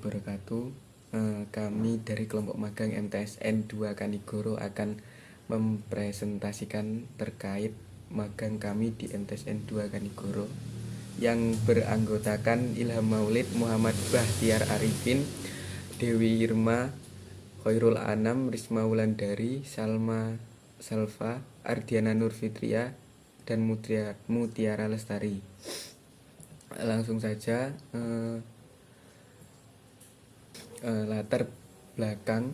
wabarakatuh. Kami dari kelompok magang MTSN 2 Kanigoro akan mempresentasikan terkait magang kami di MTSN 2 Kanigoro yang beranggotakan Ilham Maulid, Muhammad Bahtiar Arifin, Dewi Irma, Khairul Anam, Risma Wulandari, Salma Salva, Ardiana Nurfitria, dan Mutiara Lestari. Langsung saja, latar belakang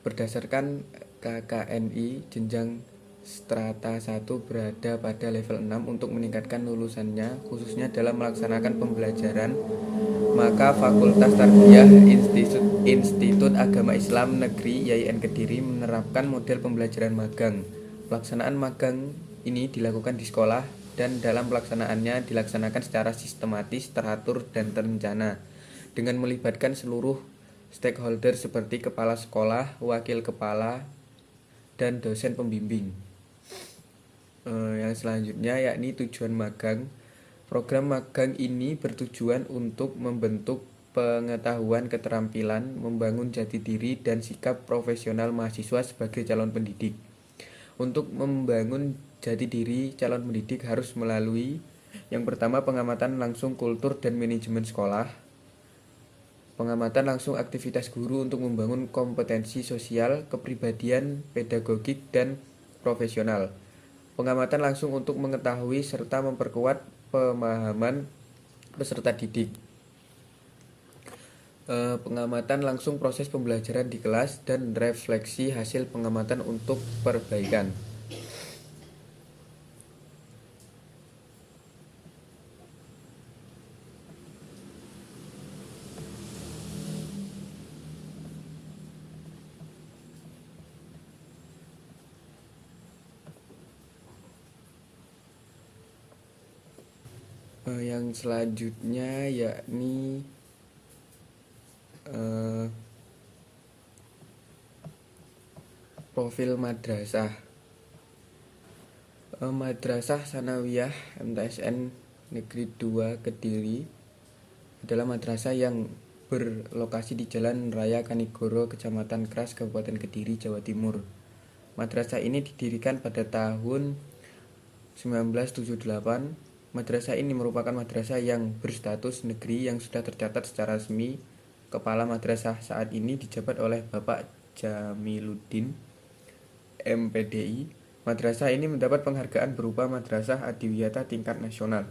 berdasarkan KKNI jenjang strata 1 berada pada level 6 untuk meningkatkan lulusannya khususnya dalam melaksanakan pembelajaran, maka Fakultas Tarbiyah Institut Agama Islam Negeri YIN Kediri menerapkan model pembelajaran magang. Pelaksanaan magang ini dilakukan di sekolah dan dalam pelaksanaannya dilaksanakan secara sistematis, teratur, dan terencana dengan melibatkan seluruh stakeholder seperti kepala sekolah, wakil kepala, dan dosen pembimbing. Yang selanjutnya yakni tujuan magang. Program magang ini bertujuan untuk membentuk pengetahuan, keterampilan, membangun jati diri dan sikap profesional mahasiswa sebagai calon pendidik. Untuk membangun jati diri calon pendidik harus melalui yang pertama pengamatan langsung kultur dan manajemen sekolah, pengamatan langsung aktivitas guru untuk membangun kompetensi sosial, kepribadian, pedagogik, dan profesional. Pengamatan langsung untuk mengetahui serta memperkuat pemahaman peserta didik. Pengamatan langsung proses pembelajaran di kelas dan refleksi hasil pengamatan untuk perbaikan. Yang selanjutnya yakni profil madrasah. Madrasah Sanawiyah MTSN Negeri 2 Kediri adalah madrasah yang berlokasi di Jalan Raya Kanigoro, Kecamatan Kras, Kabupaten Kediri, Jawa Timur. Madrasah ini didirikan pada tahun 1978. Madrasah ini merupakan madrasah yang berstatus negeri yang sudah tercatat secara resmi. Kepala madrasah saat ini dijabat oleh Bapak Jamiluddin, MPDI. Madrasah ini mendapat penghargaan berupa Madrasah Adiwiyata tingkat nasional.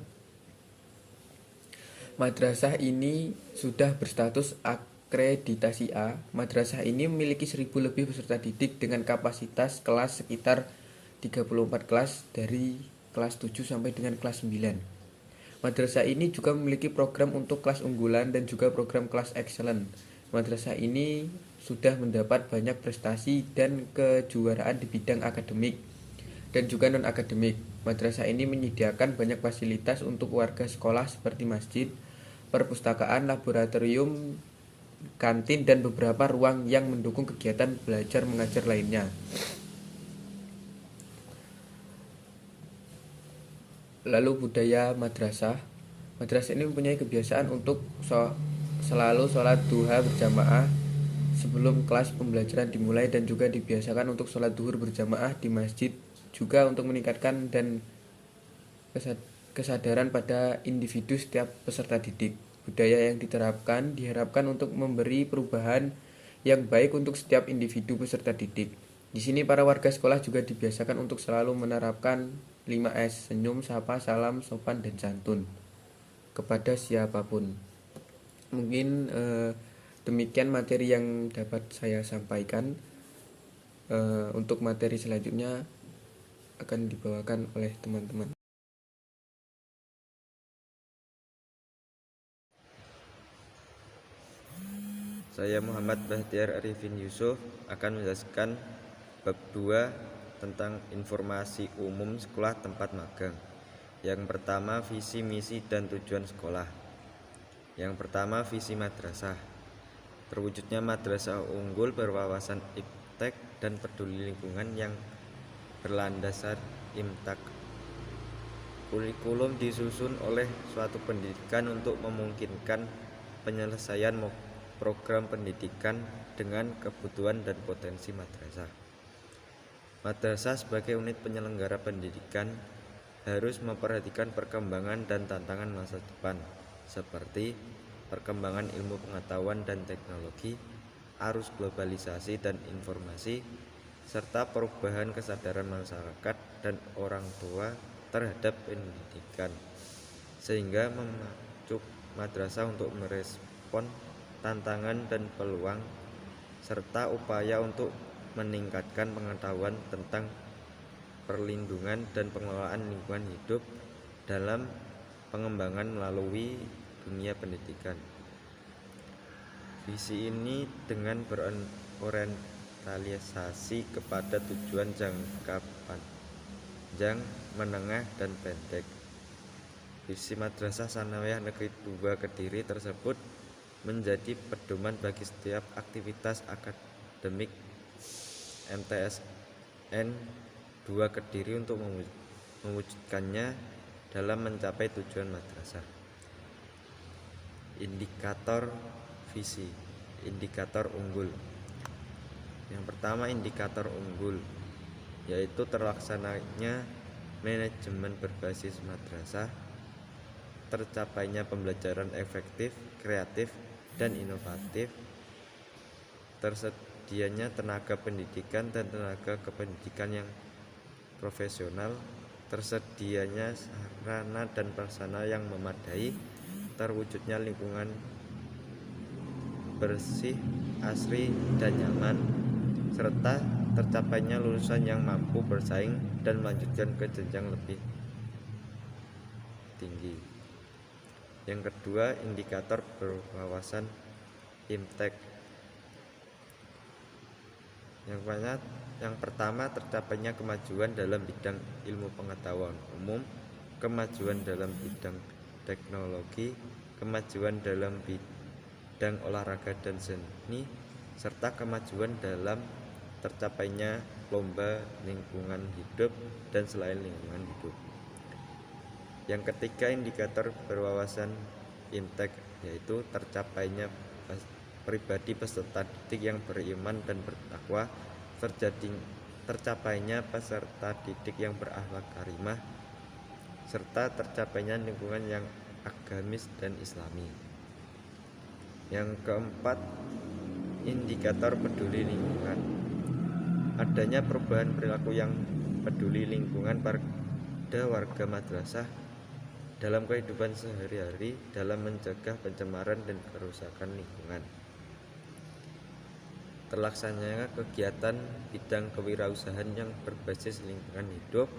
Madrasah ini sudah berstatus akreditasi A. Madrasah ini memiliki 1.000 lebih peserta didik dengan kapasitas kelas sekitar 34 kelas dari kelas 7 sampai dengan kelas 9. Madrasah ini juga memiliki program untuk kelas unggulan dan juga program kelas excellent. Madrasah ini sudah mendapat banyak prestasi dan kejuaraan di bidang akademik dan juga non-akademik. Madrasah ini menyediakan banyak fasilitas untuk warga sekolah seperti masjid, perpustakaan, laboratorium, kantin, dan beberapa ruang yang mendukung kegiatan belajar mengajar lainnya. Lalu budaya madrasah. Madrasah ini mempunyai kebiasaan untuk selalu sholat duha berjamaah sebelum kelas pembelajaran dimulai dan juga dibiasakan untuk sholat duhur berjamaah di masjid, juga untuk meningkatkan dan kesadaran pada individu setiap peserta didik. Budaya yang diterapkan diharapkan untuk memberi perubahan yang baik untuk setiap individu peserta didik. Di sini para warga sekolah juga dibiasakan untuk selalu menerapkan 5S, senyum, sapa, salam, sopan, dan santun kepada siapapun. Mungkin demikian materi yang dapat saya sampaikan. Untuk materi selanjutnya akan dibawakan oleh teman-teman. Saya Muhammad Bahtiar Arifin Yusuf akan menjelaskan bab 2 tentang informasi umum sekolah tempat magang. Yang pertama, visi, misi, dan tujuan sekolah. Yang pertama, visi madrasah. Terwujudnya madrasah unggul berwawasan iptek dan peduli lingkungan yang berlandasar imtak. Kurikulum disusun oleh suatu pendidikan untuk memungkinkan penyelesaian program pendidikan dengan kebutuhan dan potensi madrasah. Madrasah sebagai unit penyelenggara pendidikan harus memperhatikan perkembangan dan tantangan masa depan, seperti perkembangan ilmu pengetahuan dan teknologi, arus globalisasi dan informasi, serta perubahan kesadaran masyarakat dan orang tua terhadap pendidikan, sehingga memacu madrasah untuk merespon tantangan dan peluang serta upaya untuk meningkatkan pengetahuan tentang perlindungan dan pengelolaan lingkungan hidup dalam pengembangan melalui dunia pendidikan. Visi ini dengan berorientalisasi kepada tujuan jangka panjang, menengah, dan pendek. Visi Madrasah Tsanawiyah Negeri 2 Kediri tersebut menjadi pedoman bagi setiap aktivitas akademik MTSN 2 Kediri untuk mewujudkannya dalam mencapai tujuan madrasah. Indikator visi, indikator unggul. Yang pertama, indikator unggul, yaitu terlaksananya manajemen berbasis madrasah, tercapainya pembelajaran efektif, kreatif, dan inovatif, tersedianya tenaga pendidikan dan tenaga kependidikan yang profesional, tersedianya sarana dan prasarana yang memadai, terwujudnya lingkungan bersih, asri, dan nyaman, serta tercapainya lulusan yang mampu bersaing dan melanjutkan ke jenjang lebih tinggi. Yang kedua, indikator berwawasan IMTEK. Yang pertama, tercapainya kemajuan dalam bidang ilmu pengetahuan umum, kemajuan dalam bidang teknologi, kemajuan dalam bidang olahraga dan seni, serta kemajuan dalam tercapainya lomba lingkungan hidup dan selain lingkungan hidup. Yang ketiga, indikator berwawasan IMTEK, yaitu tercapainya pribadi peserta didik yang beriman dan bertakwa, tercapainya peserta didik yang berakhlak karimah, serta tercapainya lingkungan yang agamis dan islami. Yang keempat, indikator peduli lingkungan. Adanya perubahan perilaku yang peduli lingkungan pada warga madrasah dalam kehidupan sehari-hari dalam mencegah pencemaran dan kerusakan lingkungan. Terlaksananya kegiatan bidang kewirausahaan yang berbasis lingkungan hidup,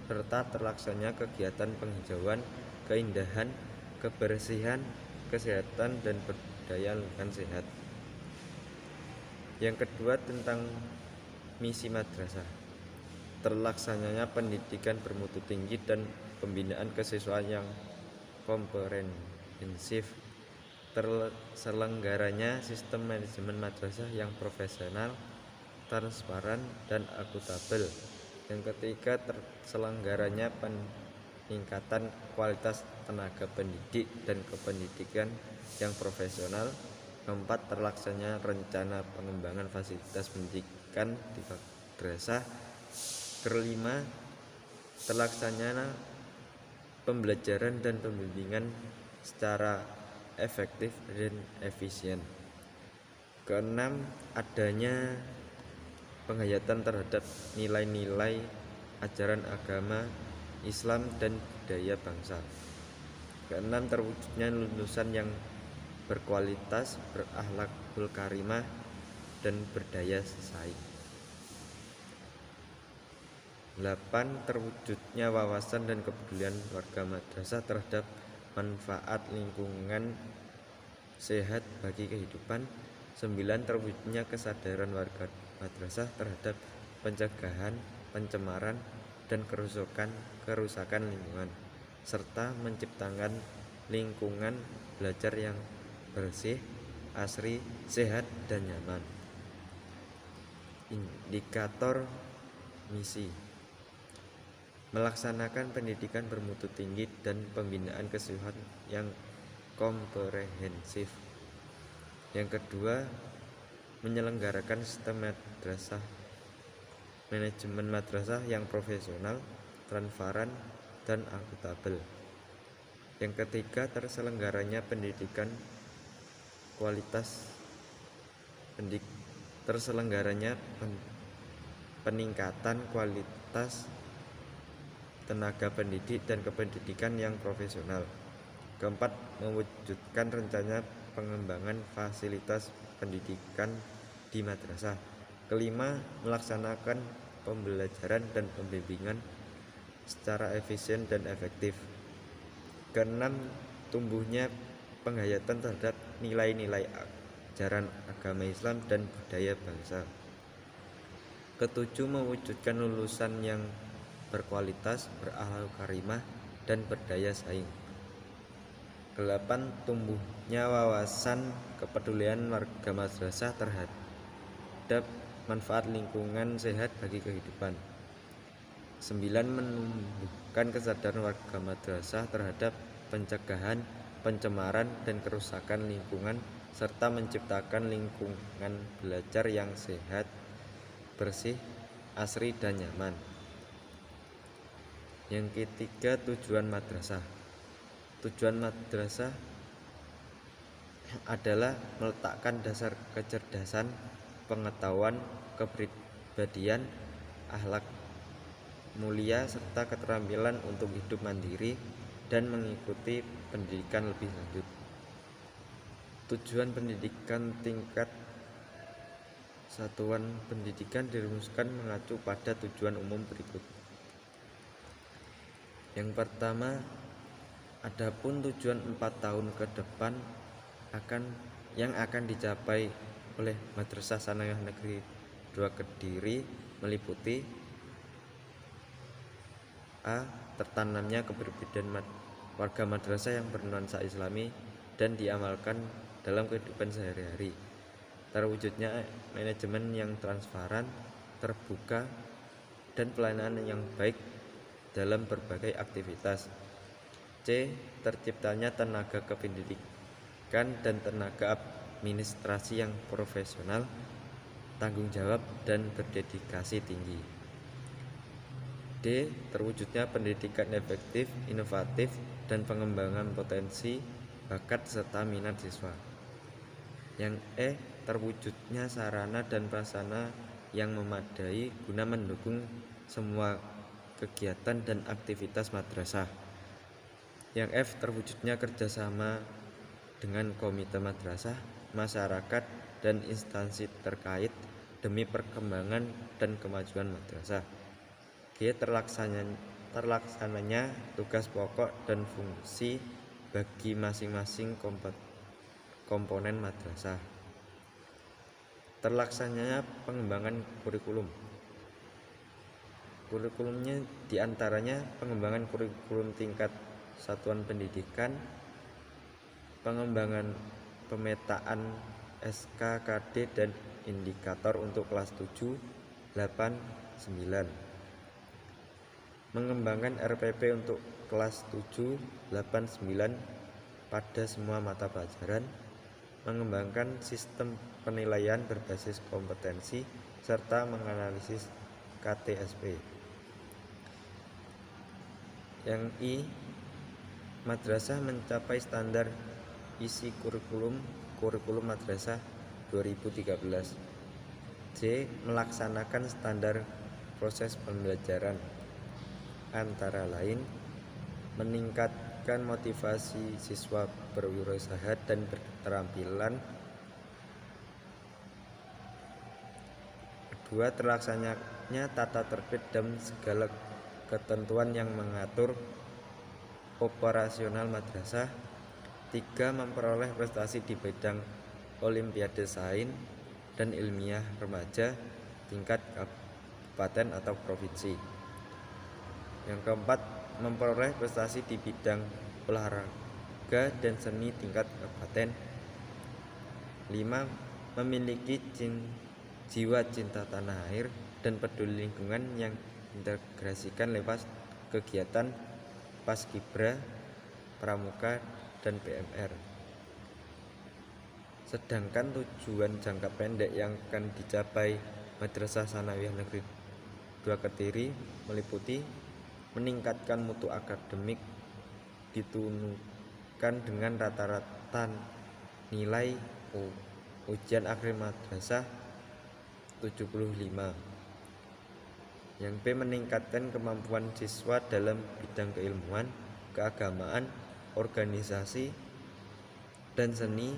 serta terlaksananya kegiatan penghijauan, keindahan, kebersihan, kesehatan, dan budaya lingkungan sehat. Yang kedua, tentang misi madrasah. Terlaksananya pendidikan bermutu tinggi dan pembinaan kesiswaan yang komprehensif, terselenggaranya sistem manajemen madrasah yang profesional, transparan, dan akuntabel. Yang ketiga, terselenggaranya peningkatan kualitas tenaga pendidik dan kependidikan yang profesional. Keempat, terlaksananya rencana pengembangan fasilitas pendidikan di madrasah. Kelima, terlaksananya pembelajaran dan pembimbingan secara efektif dan efisien. Keenam, adanya penghayatan terhadap nilai-nilai ajaran agama Islam dan budaya bangsa. Keenam, terwujudnya lulusan yang berkualitas, berakhlakul karimah, dan berdaya saing. 8. Terwujudnya wawasan dan kepedulian warga madrasah terhadap manfaat lingkungan sehat bagi kehidupan. 9. Terwujudnya kesadaran warga madrasah terhadap pencegahan, pencemaran, dan kerusakan lingkungan, serta menciptakan lingkungan belajar yang bersih, asri, sehat, dan nyaman. Indikator misi: melaksanakan pendidikan bermutu tinggi dan pembinaan keseluruhan yang komprehensif. Yang kedua, menyelenggarakan sistem madrasah manajemen madrasah yang profesional, transparan, dan akuntabel. Yang ketiga, peningkatan kualitas tenaga pendidik dan kependidikan yang profesional. Keempat, mewujudkan rencana pengembangan fasilitas pendidikan di madrasah. Kelima, melaksanakan pembelajaran dan pembimbingan secara efisien dan efektif. Keenam, tumbuhnya penghayatan terhadap nilai-nilai ajaran agama Islam dan budaya bangsa. Ketujuh, mewujudkan lulusan yang berkualitas, berakhlak karimah, dan berdaya saing. Kedelapan, tumbuhnya wawasan kepedulian warga madrasah terhadap manfaat lingkungan sehat bagi kehidupan. 9, menumbuhkan kesadaran warga madrasah terhadap pencegahan, pencemaran, dan kerusakan lingkungan, serta menciptakan lingkungan belajar yang sehat, bersih, asri, dan nyaman. Yang ketiga, tujuan madrasah. Tujuan madrasah adalah meletakkan dasar kecerdasan, pengetahuan, kepribadian, akhlak mulia, serta keterampilan untuk hidup mandiri dan mengikuti pendidikan lebih lanjut. Tujuan pendidikan tingkat satuan pendidikan dirumuskan mengacu pada tujuan umum berikut. Yang pertama, adapun tujuan 4 tahun ke depan yang akan dicapai oleh Madrasah Sanawiyah Negeri 2 Kediri meliputi: A. Tertanamnya kepribadian warga madrasah yang bernuansa Islami dan diamalkan dalam kehidupan sehari-hari. Terwujudnya manajemen yang transparan, terbuka, dan pelayanan yang baik dalam berbagai aktivitas. C. Terciptanya tenaga kependidikan dan tenaga administrasi yang profesional, tanggung jawab, dan berdedikasi tinggi. D. Terwujudnya pendidikan efektif, inovatif, dan pengembangan potensi, bakat, serta minat siswa. Yang E. Terwujudnya sarana dan prasarana yang memadai guna mendukung semua kegiatan dan aktivitas madrasah. Yang F. Terwujudnya kerjasama dengan komite madrasah, masyarakat, dan instansi terkait demi perkembangan dan kemajuan madrasah. G. Terlaksananya tugas pokok dan fungsi bagi masing-masing komponen madrasah. Terlaksananya pengembangan kurikulum. Kurikulumnya diantaranya pengembangan kurikulum tingkat satuan pendidikan, pengembangan pemetaan SKKD dan indikator untuk kelas 7, 8, 9. Mengembangkan RPP untuk kelas 7, 8, 9 pada semua mata pelajaran. Mengembangkan sistem penilaian berbasis kompetensi serta menganalisis KTSP. Yang I. Madrasah mencapai standar isi kurikulum madrasah 2013. J. Melaksanakan standar proses pembelajaran, antara lain meningkatkan motivasi siswa berwirausaha dan berketerampilan. Kedua, terlaksananya tata tertib dan segala ketentuan yang mengatur operasional madrasah. 3. Memperoleh prestasi di bidang olimpiade sains dan ilmiah remaja tingkat kabupaten atau provinsi. Yang keempat, memperoleh prestasi di bidang olahraga dan seni tingkat kabupaten. 5. Memiliki jiwa cinta tanah air dan peduli lingkungan yang integrasikan lewat kegiatan Paskibra, Pramuka, dan PMR. Sedangkan tujuan jangka pendek yang akan dicapai Madrasah Sanawiyah Negeri 2 Kediri meliputi meningkatkan mutu akademik ditunjukkan dengan rata-rata nilai ujian akhir madrasah 75. Yang B, meningkatkan kemampuan siswa dalam bidang keilmuan, keagamaan, organisasi, dan seni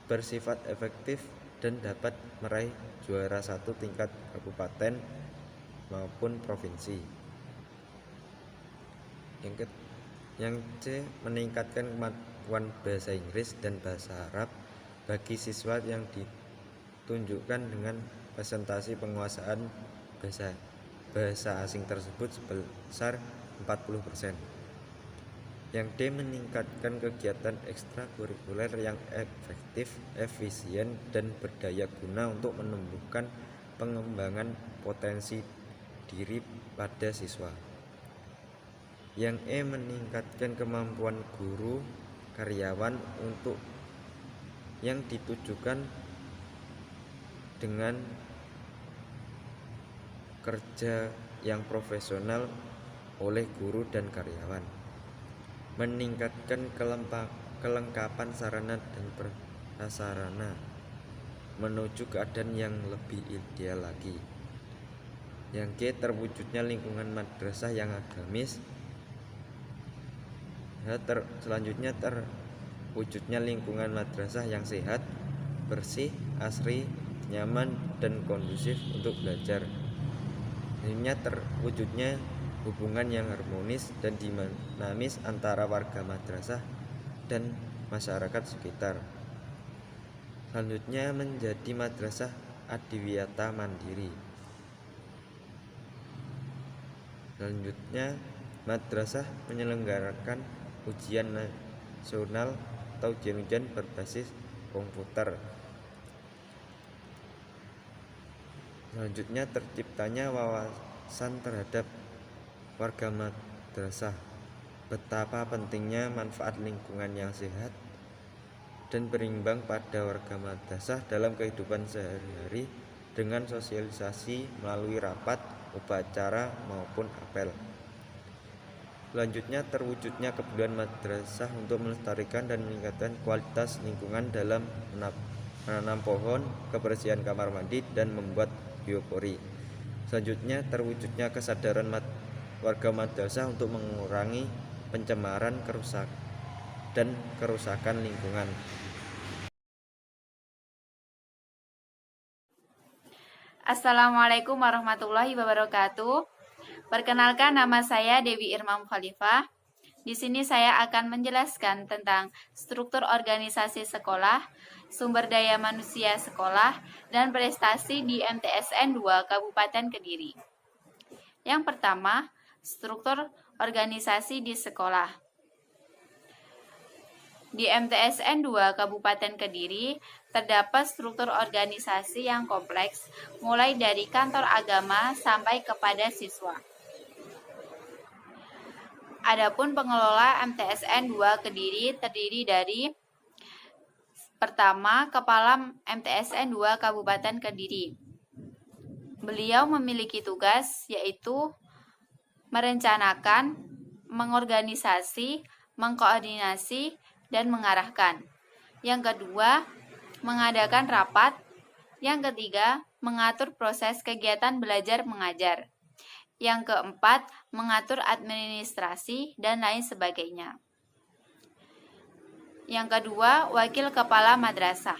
bersifat efektif dan dapat meraih juara 1 tingkat kabupaten maupun provinsi. Yang C, meningkatkan kemampuan bahasa Inggris dan bahasa Arab bagi siswa yang ditunjukkan dengan presentasi penguasaan bahasa asing tersebut sebesar 40%. Yang D, meningkatkan kegiatan ekstrakurikuler yang efektif, efisien, dan berdaya guna untuk menumbuhkan pengembangan potensi diri pada siswa. Yang E, meningkatkan kemampuan guru karyawan untuk yang ditujukan dengan kerja yang profesional oleh guru dan karyawan. Meningkatkan kelengkapan sarana dan prasarana menuju keadaan yang lebih ideal lagi. Yang G, terwujudnya lingkungan madrasah yang agamis. Selanjutnya terwujudnya lingkungan madrasah yang sehat, bersih, asri, nyaman, dan kondusif untuk belajar. Selanjutnya terwujudnya hubungan yang harmonis dan dinamis antara warga madrasah dan masyarakat sekitar. Selanjutnya menjadi madrasah adiwiyata mandiri. Selanjutnya madrasah menyelenggarakan ujian nasional atau ujian-ujian berbasis komputer. Selanjutnya terciptanya wawasan terhadap warga madrasah, betapa pentingnya manfaat lingkungan yang sehat dan berimbang pada warga madrasah dalam kehidupan sehari-hari dengan sosialisasi melalui rapat, upacara, maupun apel. Selanjutnya terwujudnya kepedulian madrasah untuk melestarikan dan meningkatkan kualitas lingkungan dalam menanam pohon, kebersihan kamar mandi, dan membuat biopori. Selanjutnya terwujudnya kesadaran warga madrasah untuk mengurangi pencemaran dan kerusakan lingkungan. Assalamualaikum warahmatullahi wabarakatuh. Perkenalkan, nama saya Dewi Irmam Khalifah. Di sini saya akan menjelaskan tentang struktur organisasi sekolah, sumber daya manusia sekolah, dan prestasi di MTSN 2 Kabupaten Kediri. Yang pertama, struktur organisasi di sekolah. Di MTSN 2 Kabupaten Kediri terdapat struktur organisasi yang kompleks, mulai dari kantor agama sampai kepada siswa. Adapun pengelola MTSN 2 Kediri terdiri dari: pertama, Kepala MTSN 2 Kabupaten Kediri. Beliau memiliki tugas yaitu merencanakan, mengorganisasi, mengkoordinasi, dan mengarahkan. Yang kedua, mengadakan rapat. Yang ketiga, mengatur proses kegiatan belajar mengajar. Yang keempat, mengatur administrasi dan lain sebagainya. Yang kedua, wakil kepala madrasah.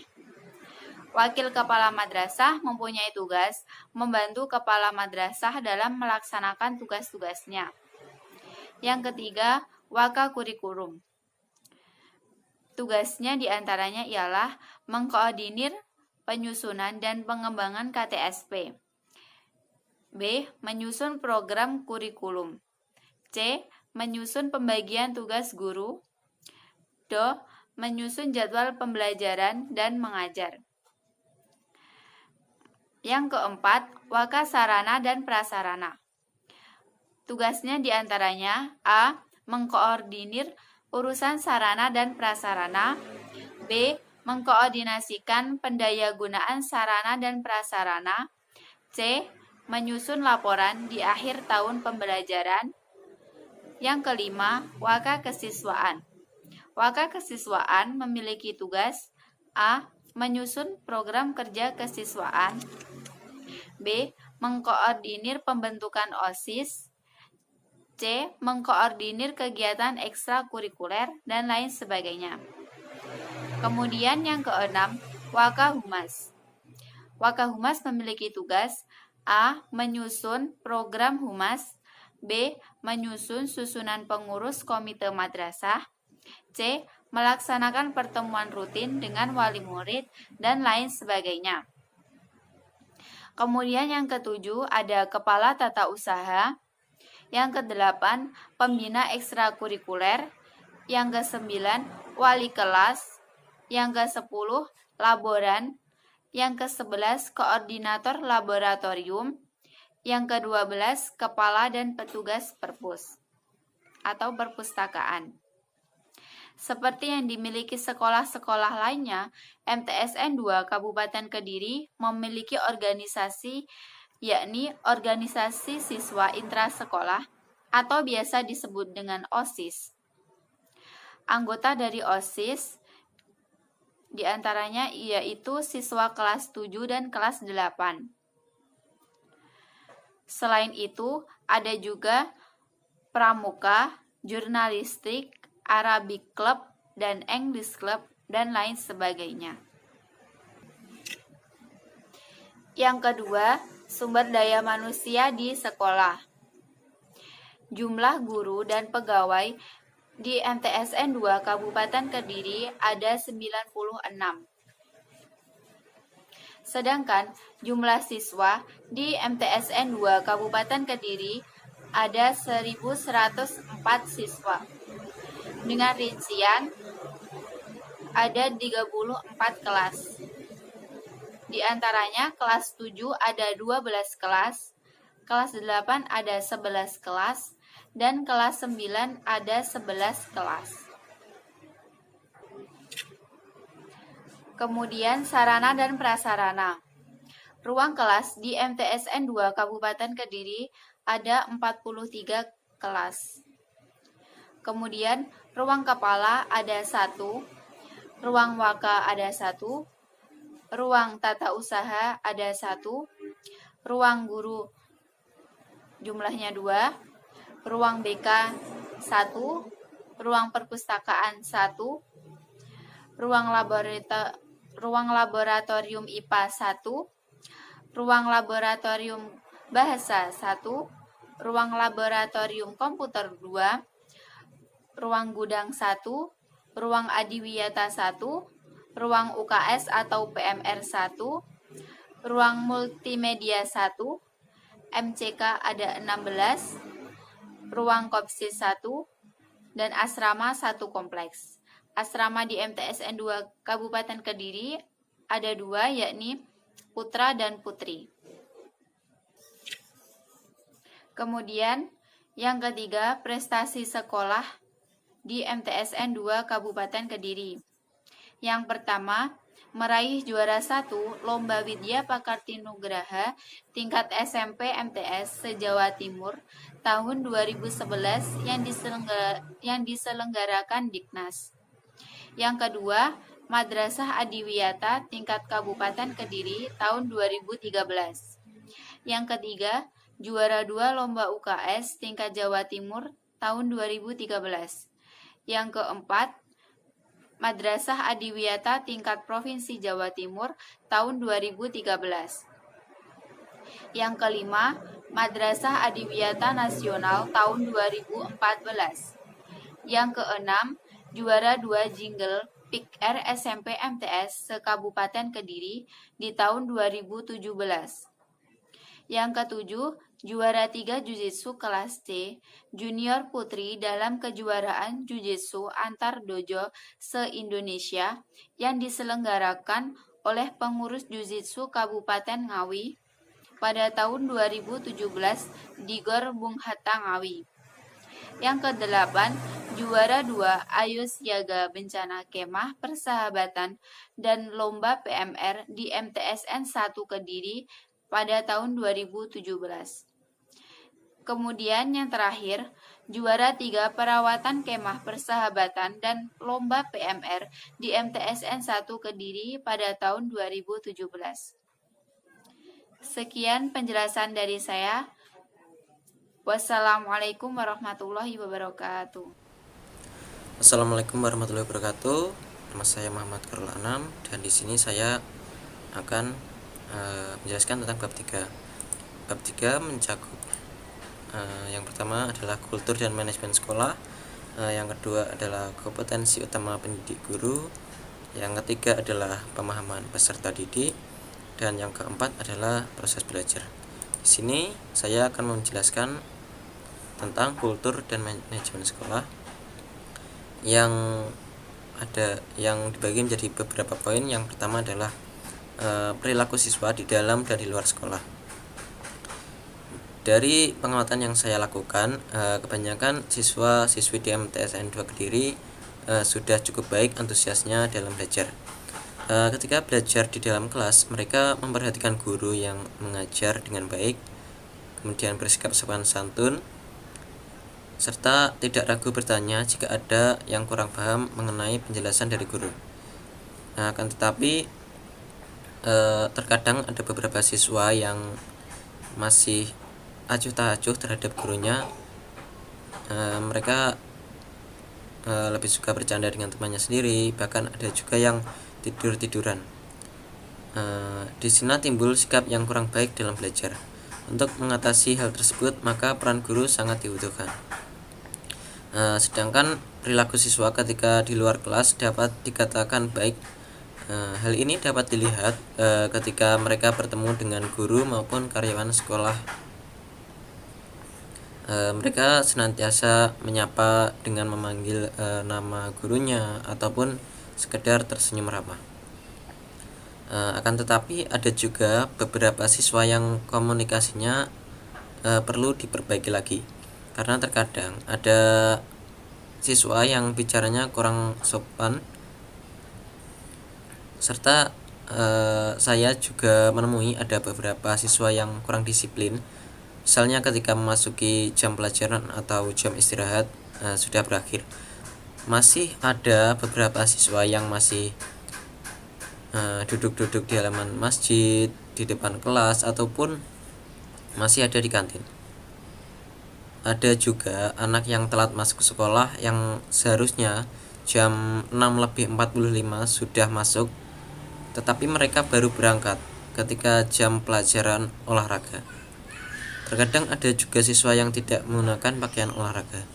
Wakil kepala madrasah mempunyai tugas membantu kepala madrasah dalam melaksanakan tugas-tugasnya. Yang ketiga, waka kurikulum. Tugasnya diantaranya ialah mengkoordinir penyusunan dan pengembangan KTSP. B. Menyusun program kurikulum. C. Menyusun pembagian tugas guru. D. Menyusun jadwal pembelajaran dan mengajar. Yang keempat, waka sarana dan prasarana. Tugasnya diantaranya: A. Mengkoordinir urusan sarana dan prasarana. B. Mengkoordinasikan pendayagunaan sarana dan prasarana. C. Menyusun laporan di akhir tahun pembelajaran. Yang kelima, waka kesiswaan. Waka kesiswaan memiliki tugas A. Menyusun program kerja kesiswaan. B. Mengkoordinir pembentukan OSIS. C. Mengkoordinir kegiatan ekstrakurikuler dan lain sebagainya. Kemudian yang keenam, Wakahumas. Wakahumas memiliki tugas A. Menyusun program humas. B. Menyusun susunan pengurus komite madrasah. C. Melaksanakan pertemuan rutin dengan wali murid dan lain sebagainya. Kemudian yang ketujuh ada kepala tata usaha. Yang kedelapan, pembina ekstrakurikuler. Yang kesembilan, wali kelas. Yang ke-10, laboran. Yang ke-11, koordinator laboratorium. Yang ke-12, kepala dan petugas perpus atau perpustakaan. Seperti yang dimiliki sekolah-sekolah lainnya, MTSN 2 Kabupaten Kediri memiliki organisasi, yakni Organisasi Siswa Intrasekolah atau biasa disebut dengan OSIS. Anggota dari OSIS diantaranya yaitu siswa kelas 7 dan kelas 8. Selain itu, ada juga pramuka, jurnalistik, Arabic Club, dan English Club, dan lain sebagainya. Yang kedua, sumber daya manusia di sekolah. Jumlah guru dan pegawai di MTSN 2 Kabupaten Kediri ada 96. Sedangkan jumlah siswa di MTSN 2 Kabupaten Kediri ada 1.104 siswa. Dengan rincian ada 34 kelas. Di antaranya kelas 7 ada 12 kelas, kelas 8 ada 11 kelas, dan kelas 9 ada 11 kelas. Kemudian sarana dan prasarana. Ruang kelas di MTSN 2 Kabupaten Kediri ada 43 kelas. Kemudian ruang kepala ada 1, ruang waka ada 1, ruang tata usaha ada 1, ruang guru jumlahnya 2, ruang BK 1, ruang perpustakaan 1, ruang laboratorium IPA 1, ruang laboratorium bahasa 1, ruang laboratorium komputer 2, ruang gudang 1, ruang adiwiyata 1, ruang UKS atau PMR 1, ruang multimedia 1, MCK ada 16, ruang kopsis 1, dan asrama 1 kompleks. Asrama di MTSN 2 Kabupaten Kediri ada 2, yakni putra dan putri. Kemudian yang ketiga, prestasi sekolah di MTSN 2 Kabupaten Kediri. Yang pertama, meraih juara 1 Lomba Widya Pakarti Nugraha tingkat SMP MTS se-Jawa Timur tahun 2011 yang diselenggarakan Diknas. Yang kedua, Madrasah Adiwiyata tingkat Kabupaten Kediri tahun 2013. Yang ketiga, juara 2 Lomba UKS tingkat Jawa Timur tahun 2013. Yang keempat, Madrasah Adiwiyata tingkat Provinsi Jawa Timur tahun 2013. Yang kelima, Madrasah Adiwiyata Nasional tahun 2014. Yang keenam, juara 2 Jingle Pick R SMP MTS se-Kabupaten Kediri di tahun 2017. Yang ketujuh, juara 3 Jujitsu kelas C Junior Putri dalam kejuaraan Jujitsu antar dojo se-Indonesia yang diselenggarakan oleh pengurus Jujitsu Kabupaten Ngawi pada tahun 2017 di Gor Bung Hatta Ngawi. Yang kedelapan, Juara 2 Ayo Siaga Bencana Kemah Persahabatan dan Lomba PMR di MTSN 1 Kediri pada tahun 2017. Kemudian yang terakhir, juara 3 Perawatan Kemah Persahabatan dan Lomba PMR di MTSN 1 Kediri pada tahun 2017. Sekian penjelasan dari saya. Wassalamualaikum warahmatullahi wabarakatuh. Assalamualaikum warahmatullahi wabarakatuh. Nama saya Muhammad Khairul Anam dan di sini saya akan menjelaskan tentang bab 3. Bab 3 mencakup yang pertama adalah kultur dan manajemen sekolah, yang kedua adalah kompetensi utama pendidik guru, yang ketiga adalah pemahaman peserta didik, dan yang keempat adalah proses belajar. Di sini saya akan menjelaskan tentang kultur dan manajemen sekolah yang dibagi menjadi beberapa poin. Yang pertama adalah perilaku siswa di dalam dan di luar sekolah. Dari pengamatan yang saya lakukan, kebanyakan siswa-siswi di MTSN 2 Kediri sudah cukup baik antusiasnya dalam belajar. Ketika belajar di dalam kelas, mereka memperhatikan guru yang mengajar dengan baik, kemudian bersikap sopan santun, serta tidak ragu bertanya jika ada yang kurang paham mengenai penjelasan dari guru. Akan tetapi terkadang ada beberapa siswa yang masih acuh tak acuh terhadap gurunya. Mereka lebih suka bercanda dengan temannya sendiri, bahkan ada juga yang tidur-tiduran. Di sini timbul sikap yang kurang baik dalam belajar. Untuk mengatasi hal tersebut, maka peran guru sangat dibutuhkan. Sedangkan perilaku siswa ketika di luar kelas dapat dikatakan baik. Hal ini dapat dilihat ketika mereka bertemu dengan guru maupun karyawan sekolah. Mereka senantiasa menyapa dengan memanggil nama gurunya ataupun sekedar tersenyum ramah. Akan tetapi ada juga beberapa siswa yang komunikasinya perlu diperbaiki lagi, karena terkadang ada siswa yang bicaranya kurang sopan, serta saya juga menemui ada beberapa siswa yang kurang disiplin. Misalnya ketika memasuki jam pelajaran atau jam istirahat sudah berakhir, masih ada beberapa siswa yang masih duduk-duduk di halaman masjid, di depan kelas, ataupun masih ada di kantin. Ada juga anak yang telat masuk ke sekolah yang seharusnya jam 6:45 sudah masuk, tetapi mereka baru berangkat ketika jam pelajaran olahraga. Terkadang ada juga siswa yang tidak menggunakan pakaian olahraga.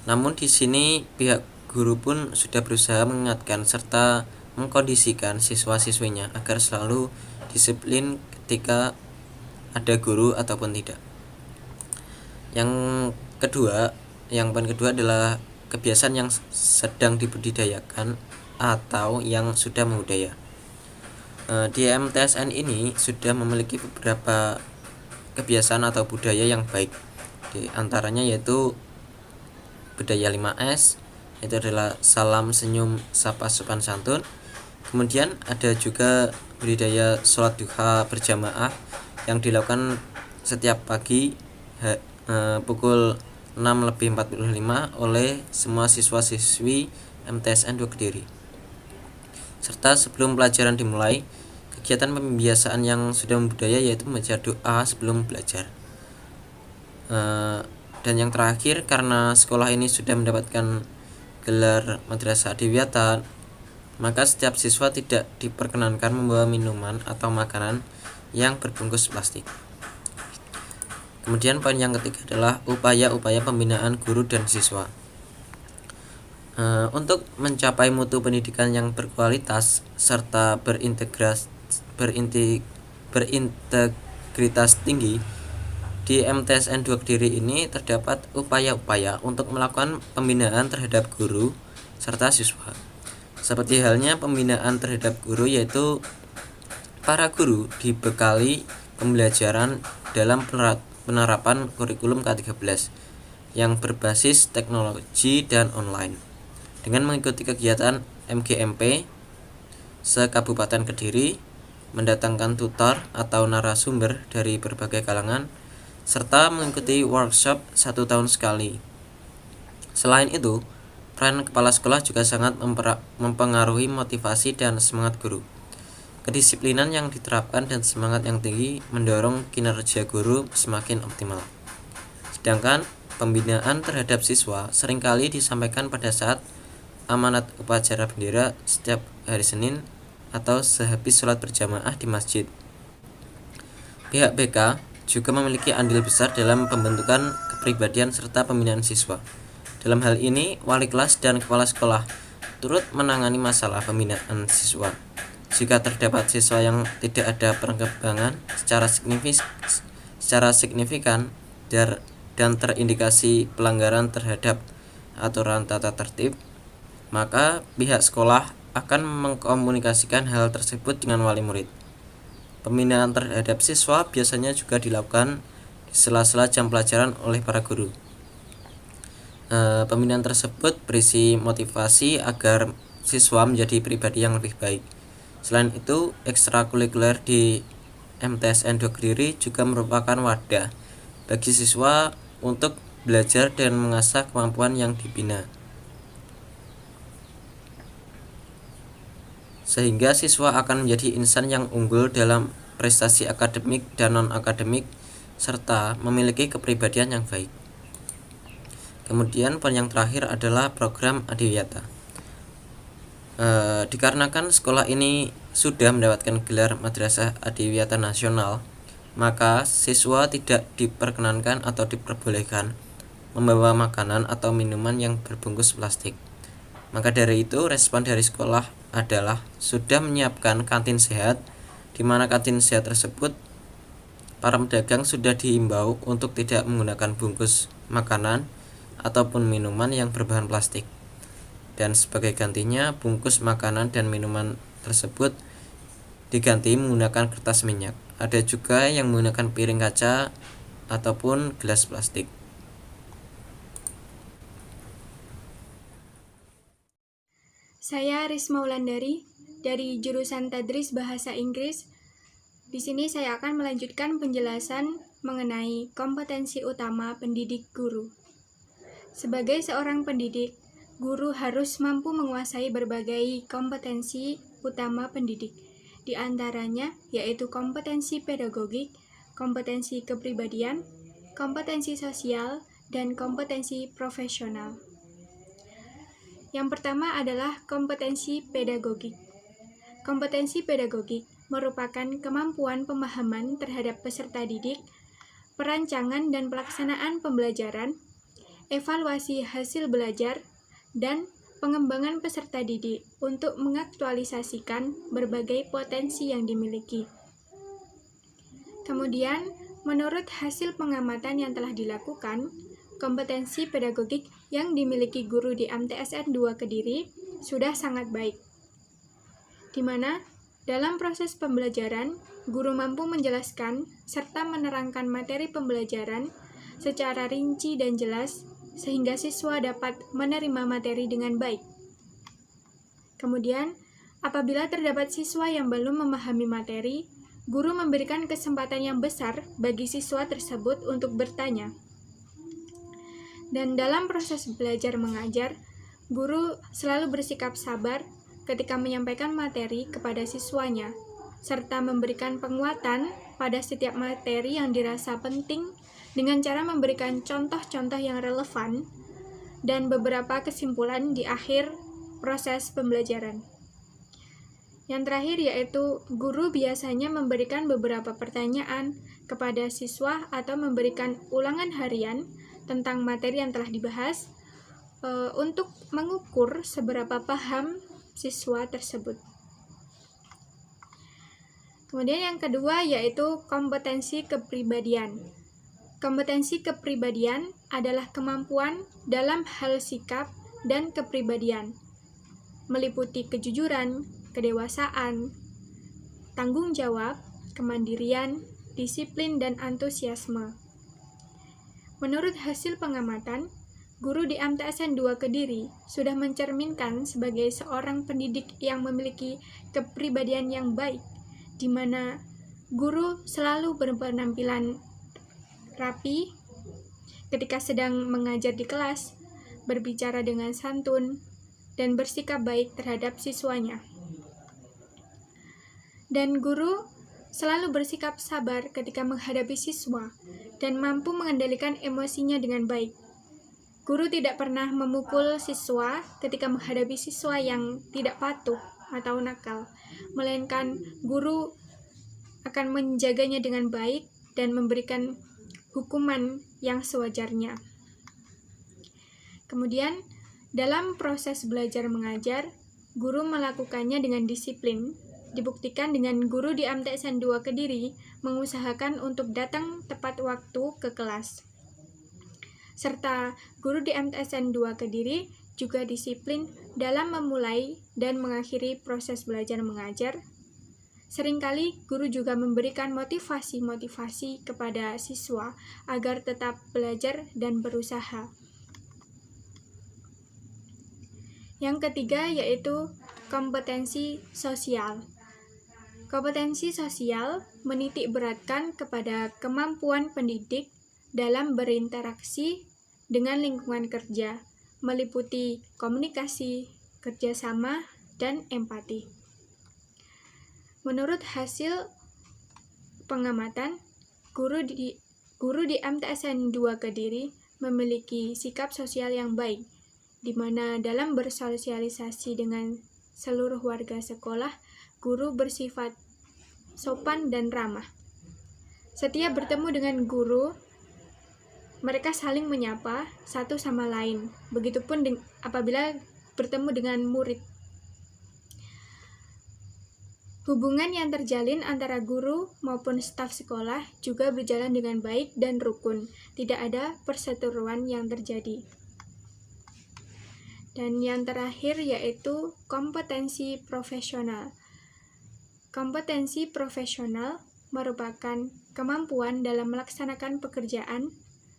Namun di sini pihak guru pun sudah berusaha mengingatkan serta mengkondisikan siswa-siswinya agar selalu disiplin ketika ada guru ataupun tidak. Yang poin kedua adalah kebiasaan yang sedang dibudidayakan atau yang sudah membudaya. Di MTSN ini sudah memiliki beberapa kebiasaan atau budaya yang baik. Di antaranya yaitu budaya 5S, itu adalah salam, senyum, sapa, sopan santun. Kemudian ada juga budaya sholat duha berjamaah yang dilakukan setiap pagi pukul 6:45 oleh semua siswa-siswi MTSN 2 Kediri. Serta sebelum pelajaran dimulai, kegiatan pembiasaan yang sudah membudaya yaitu membaca doa sebelum belajar. Dan yang terakhir, karena sekolah ini sudah mendapatkan gelar Madrasah Adiwiyatan, maka setiap siswa tidak diperkenankan membawa minuman atau makanan yang berbungkus plastik. Kemudian poin yang ketiga adalah upaya-upaya pembinaan guru dan siswa. Untuk mencapai mutu pendidikan yang berkualitas serta berintegritas tinggi, di MTSN 2 Kediri ini terdapat upaya-upaya untuk melakukan pembinaan terhadap guru serta siswa. Seperti halnya pembinaan terhadap guru, yaitu para guru dibekali pembelajaran dalam penerapan kurikulum K13 yang berbasis teknologi dan online. Dengan mengikuti kegiatan MGMP se-Kabupaten Kediri, mendatangkan tutor atau narasumber dari berbagai kalangan, serta mengikuti workshop 1 tahun sekali. Selain itu, peran kepala sekolah juga sangat mempengaruhi motivasi dan semangat guru. Kedisiplinan yang diterapkan dan semangat yang tinggi mendorong kinerja guru semakin optimal. Sedangkan pembinaan terhadap siswa seringkali disampaikan pada saat amanat upacara bendera setiap hari Senin atau sehabis sholat berjamaah di masjid. Pihak BK juga memiliki andil besar dalam pembentukan kepribadian serta pembinaan siswa. Dalam hal ini, wali kelas dan kepala sekolah turut menangani masalah pembinaan siswa. Jika terdapat siswa yang tidak ada perkembangan secara signifikan dan terindikasi pelanggaran terhadap aturan tata tertib, maka pihak sekolah akan mengkomunikasikan hal tersebut dengan wali murid. Pembinaan terhadap siswa biasanya juga dilakukan di sela-sela jam pelajaran oleh para guru. Pembinaan tersebut berisi motivasi agar siswa menjadi pribadi yang lebih baik. Selain itu, ekstrakurikuler di MTSN 2 Kediri juga merupakan wadah bagi siswa untuk belajar dan mengasah kemampuan yang dibina, sehingga siswa akan menjadi insan yang unggul dalam prestasi akademik dan non-akademik, serta memiliki kepribadian yang baik. Kemudian poin yang terakhir adalah program Adiwiyata. Dikarenakan sekolah ini sudah mendapatkan gelar Madrasah Adiwiyata Nasional, maka siswa tidak diperkenankan atau diperbolehkan membawa makanan atau minuman yang berbungkus plastik. Maka dari itu, respon dari sekolah adalah sudah menyiapkan kantin sehat, di mana kantin sehat tersebut para pedagang sudah diimbau untuk tidak menggunakan bungkus makanan ataupun minuman yang berbahan plastik, dan sebagai gantinya bungkus makanan dan minuman tersebut diganti menggunakan kertas minyak. Ada juga yang menggunakan piring kaca ataupun gelas plastik. Saya Risma Wulandari dari jurusan Tadris Bahasa Inggris. Di sini saya akan melanjutkan penjelasan mengenai kompetensi utama pendidik guru. Sebagai seorang pendidik, guru harus mampu menguasai berbagai kompetensi utama pendidik. Di antaranya yaitu kompetensi pedagogik, kompetensi kepribadian, kompetensi sosial, dan kompetensi profesional. Yang pertama adalah kompetensi pedagogik. Kompetensi pedagogik merupakan kemampuan pemahaman terhadap peserta didik, perancangan dan pelaksanaan pembelajaran, evaluasi hasil belajar, dan pengembangan peserta didik untuk mengaktualisasikan berbagai potensi yang dimiliki. Kemudian, menurut hasil pengamatan yang telah dilakukan, kompetensi pedagogik yang dimiliki guru di MTSN 2 Kediri sudah sangat baik, di mana dalam proses pembelajaran, guru mampu menjelaskan serta menerangkan materi pembelajaran secara rinci dan jelas, sehingga siswa dapat menerima materi dengan baik. Kemudian, apabila terdapat siswa yang belum memahami materi, guru memberikan kesempatan yang besar bagi siswa tersebut untuk bertanya. Dan dalam proses belajar mengajar, guru selalu bersikap sabar ketika menyampaikan materi kepada siswanya, serta memberikan penguatan pada setiap materi yang dirasa penting dengan cara memberikan contoh-contoh yang relevan dan beberapa kesimpulan di akhir proses pembelajaran. Yang terakhir yaitu guru biasanya memberikan beberapa pertanyaan kepada siswa atau memberikan ulangan harian tentang materi yang telah dibahas untuk mengukur seberapa paham siswa tersebut. Kemudian yang kedua yaitu kompetensi kepribadian. Kompetensi kepribadian adalah kemampuan dalam hal sikap dan kepribadian, meliputi kejujuran, kedewasaan, tanggung jawab, kemandirian, disiplin, dan antusiasme. Menurut hasil pengamatan, guru di MTSN 2 Kediri sudah mencerminkan sebagai seorang pendidik yang memiliki kepribadian yang baik, di mana guru selalu berpenampilan rapi ketika sedang mengajar di kelas, berbicara dengan santun, dan bersikap baik terhadap siswanya. Dan guru selalu bersikap sabar ketika menghadapi siswa dan mampu mengendalikan emosinya dengan baik. Guru tidak pernah memukul siswa ketika menghadapi siswa yang tidak patuh atau nakal, melainkan guru akan menjaganya dengan baik dan memberikan hukuman yang sewajarnya. Kemudian, dalam proses belajar mengajar, guru melakukannya dengan disiplin. Dibuktikan dengan guru di MTSN 2 Kediri mengusahakan untuk datang tepat waktu ke kelas. Serta guru di MTSN 2 Kediri juga disiplin dalam memulai dan mengakhiri proses belajar mengajar. Seringkali guru juga memberikan motivasi-motivasi kepada siswa agar tetap belajar dan berusaha. Yang ketiga yaitu kompetensi sosial. Kompetensi sosial menitik beratkan kepada kemampuan pendidik dalam berinteraksi dengan lingkungan kerja, meliputi komunikasi, kerjasama, dan empati. Menurut hasil pengamatan, guru di MTSN 2 Kediri memiliki sikap sosial yang baik, di mana dalam bersosialisasi dengan seluruh warga sekolah, guru bersifat sopan dan ramah. Setiap bertemu dengan guru, mereka saling menyapa satu sama lain. Begitupun apabila bertemu dengan murid. Hubungan yang terjalin antara guru maupun staf sekolah juga berjalan dengan baik dan rukun. Tidak ada perseteruan yang terjadi. Dan yang terakhir yaitu kompetensi profesional. Kompetensi profesional merupakan kemampuan dalam melaksanakan pekerjaan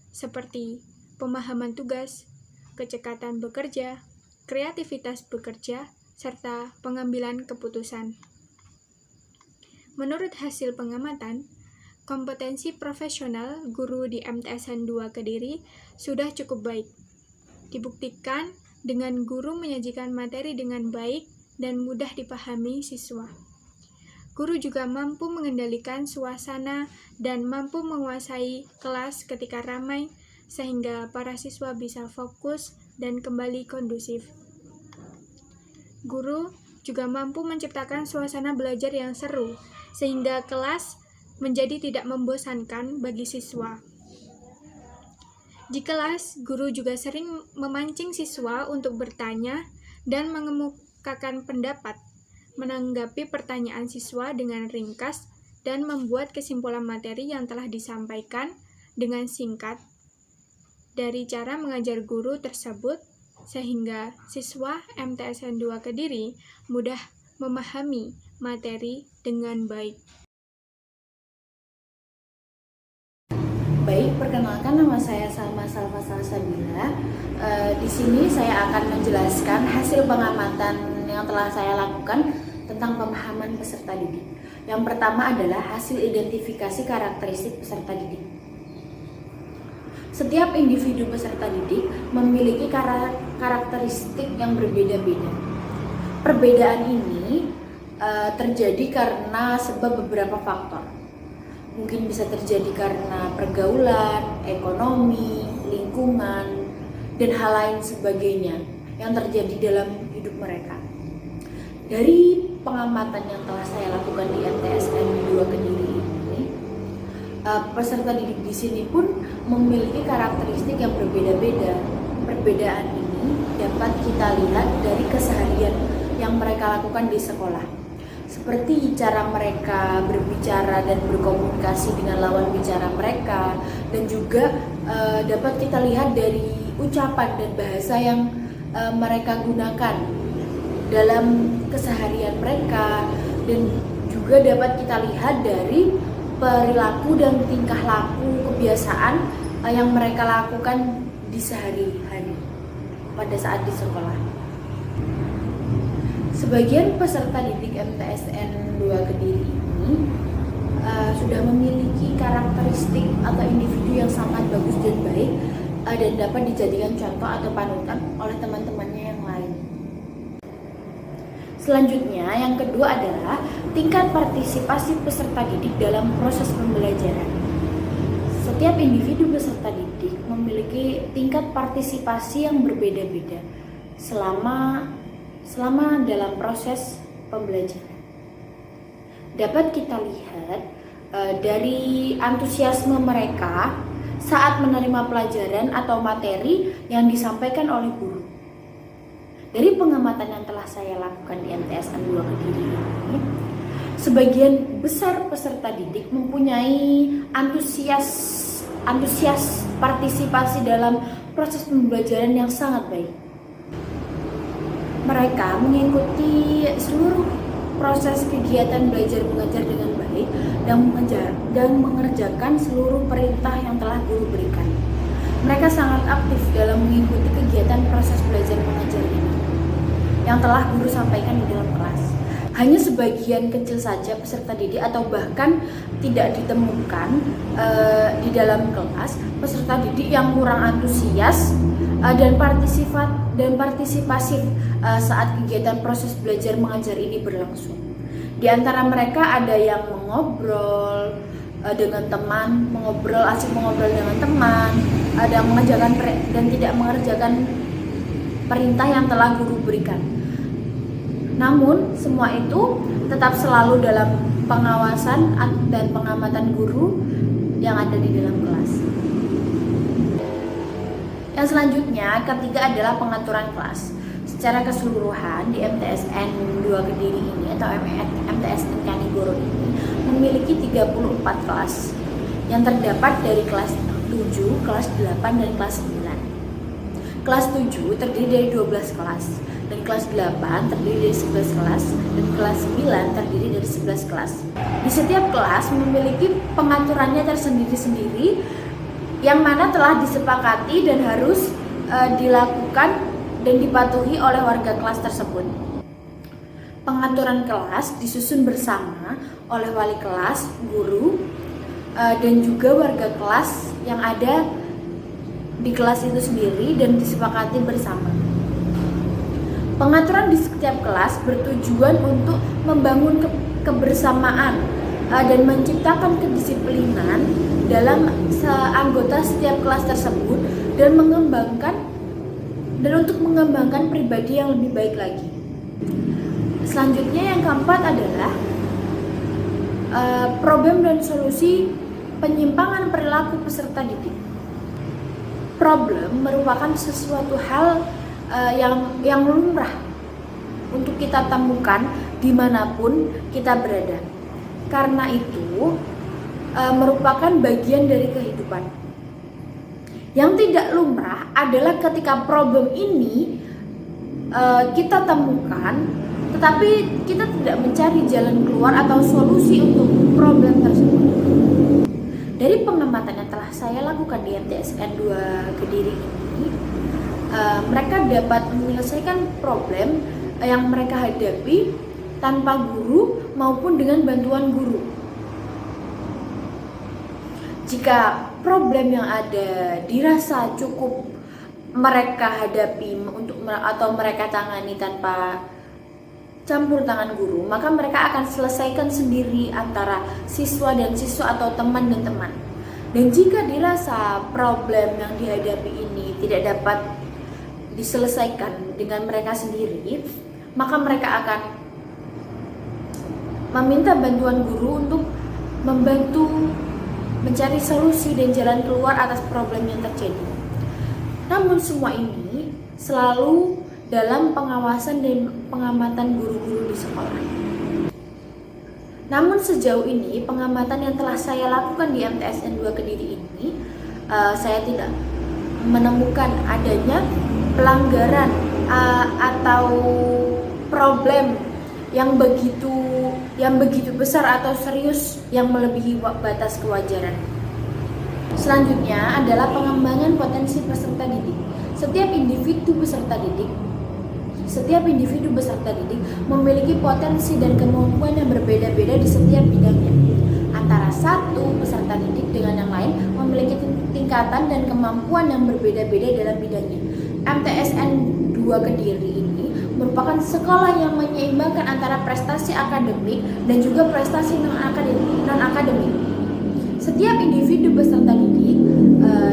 seperti pemahaman tugas, kecekatan bekerja, kreativitas bekerja, serta pengambilan keputusan. Menurut hasil pengamatan, kompetensi profesional guru di MTSN 2 Kediri sudah cukup baik. Dibuktikan dengan guru menyajikan materi dengan baik dan mudah dipahami siswa. Guru juga mampu mengendalikan suasana dan mampu menguasai kelas ketika ramai, sehingga para siswa bisa fokus dan kembali kondusif. Guru juga mampu menciptakan suasana belajar yang seru, sehingga kelas menjadi tidak membosankan bagi siswa. Di kelas, guru juga sering memancing siswa untuk bertanya dan mengemukakan pendapat, menanggapi pertanyaan siswa dengan ringkas, dan membuat kesimpulan materi yang telah disampaikan dengan singkat dari cara mengajar guru tersebut, sehingga siswa MTSN 2 Kediri mudah memahami materi dengan baik. Baik, perkenalkan nama saya Salma Salva Salsabila. Di sini saya akan menjelaskan hasil pengamatan yang telah saya lakukan tentang pemahaman peserta didik. Yang pertama adalah hasil identifikasi karakteristik peserta didik. Setiap individu peserta didik memiliki karakteristik yang berbeda-beda. Perbedaan ini terjadi karena sebab beberapa faktor. Mungkin bisa terjadi karena pergaulan, ekonomi, lingkungan, dan hal lain sebagainya yang terjadi dalam hidup mereka. Dari pengamatan yang telah saya lakukan di MTSN 2 Kediri ini, peserta didik di sini pun memiliki karakteristik yang berbeda-beda. Perbedaan ini dapat kita lihat dari keseharian yang mereka lakukan di sekolah. Seperti cara mereka berbicara dan berkomunikasi dengan lawan bicara mereka, dan juga dapat kita lihat dari ucapan dan bahasa yang mereka gunakan dalam keseharian mereka, dan juga dapat kita lihat dari perilaku dan tingkah laku kebiasaan yang mereka lakukan di sehari-hari pada saat di sekolah. Sebagian peserta didik MTSN 2 Kediri ini sudah memiliki karakteristik atau individu yang sangat bagus dan baik dan dapat dijadikan contoh atau panutan oleh teman-temannya yang lain. Selanjutnya, yang kedua adalah tingkat partisipasi peserta didik dalam proses pembelajaran. Setiap individu peserta didik memiliki tingkat partisipasi yang berbeda-beda selama dalam proses pembelajaran. Dapat kita lihat dari antusiasme mereka saat menerima pelajaran atau materi yang disampaikan oleh guru. Dari pengamatan yang telah saya lakukan di MTSN 2 Kediri ini, sebagian besar peserta didik mempunyai antusias partisipasi dalam proses pembelajaran yang sangat baik. Mereka mengikuti seluruh proses kegiatan belajar mengajar dengan baik dan mengerjakan seluruh perintah yang telah guru berikan. Mereka sangat aktif dalam mengikuti kegiatan proses belajar mengajar ini yang telah guru sampaikan di dalam kelas. Hanya sebagian kecil saja peserta didik atau bahkan tidak ditemukan di dalam kelas peserta didik yang kurang antusias dan partisipasif saat kegiatan proses belajar mengajar ini berlangsung. Di antara mereka ada yang mengobrol dengan teman, asik mengobrol dengan teman, ada yang mengerjakan dan tidak mengerjakan perintah yang telah guru berikan. Namun semua itu tetap selalu dalam pengawasan dan pengamatan guru yang ada di dalam kelas. Yang selanjutnya, ketiga adalah pengaturan kelas. Secara keseluruhan di MTSN 2 Kediri ini atau MTSN Kanigoro ini memiliki 34 kelas yang terdapat dari kelas 7, kelas 8, dan kelas 9. Kelas 7 terdiri dari 12 kelas, dan kelas 8 terdiri dari 11 kelas, dan kelas 9 terdiri dari 11 kelas. Di setiap kelas memiliki pengaturannya tersendiri-sendiri yang mana telah disepakati dan harus dilakukan dan dipatuhi oleh warga kelas tersebut. Pengaturan kelas disusun bersama oleh wali kelas, guru, dan juga warga kelas yang ada di kelas itu sendiri dan disepakati bersama. Pengaturan di setiap kelas bertujuan untuk membangun kebersamaan dan menciptakan kedisiplinan dalam anggota setiap kelas tersebut dan untuk mengembangkan pribadi yang lebih baik lagi. Selanjutnya yang keempat adalah problem dan solusi penyimpangan perilaku peserta didik. Problem merupakan sesuatu hal yang lumrah untuk kita temukan dimanapun kita berada. Karena itu merupakan bagian dari kehidupan. Yang tidak lumrah adalah ketika problem ini kita temukan, tetapi kita tidak mencari jalan keluar atau solusi untuk problem tersebut. Dari pengamatan yang telah saya lakukan di MTSN 2 Kediri ini, mereka dapat menyelesaikan problem yang mereka hadapi tanpa guru maupun dengan bantuan guru. Jika problem yang ada dirasa cukup mereka hadapi atau mereka tangani tanpa campur tangan guru, maka mereka akan selesaikan sendiri antara siswa dan siswa atau teman dan teman. Dan jika dirasa problem yang dihadapi ini tidak dapat diselesaikan dengan mereka sendiri, maka mereka akan meminta bantuan guru untuk membantu mencari solusi dan jalan keluar atas problem yang terjadi. Namun semua ini selalu dalam pengawasan dan pengamatan guru-guru di sekolah. Namun sejauh ini pengamatan yang telah saya lakukan di MTSN 2 Kediri ini, saya tidak menemukan adanya pelanggaran atau problem yang begitu besar atau serius yang melebihi batas kewajaran. Selanjutnya adalah pengembangan potensi peserta didik. Setiap individu peserta didik memiliki potensi dan kemampuan yang berbeda-beda di setiap bidangnya. Antara satu peserta didik dengan yang lain memiliki tingkatan dan kemampuan yang berbeda-beda dalam bidangnya. MTSN 2 Kediri ini merupakan sekolah yang menyeimbangkan antara prestasi akademik dan juga prestasi non-akademik. Setiap individu peserta didik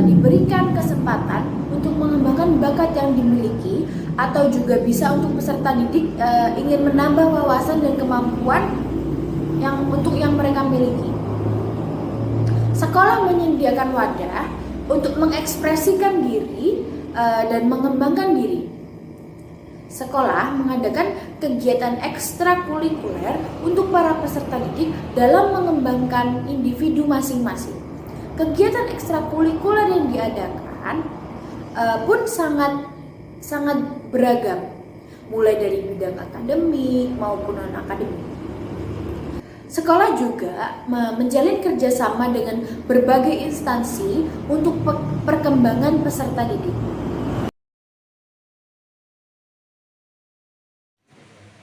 diberikan kesempatan untuk mengembangkan bakat yang dimiliki, atau juga bisa untuk peserta didik ingin menambah wawasan dan kemampuan yang mereka miliki. Sekolah menyediakan wadah untuk mengekspresikan diri dan mengembangkan diri. Sekolah mengadakan kegiatan ekstrakurikuler untuk para peserta didik dalam mengembangkan individu masing-masing. Kegiatan ekstrakurikuler yang diadakan pun sangat beragam, mulai dari bidang akademik maupun non-akademik. Sekolah juga menjalin kerjasama dengan berbagai instansi untuk perkembangan peserta didik.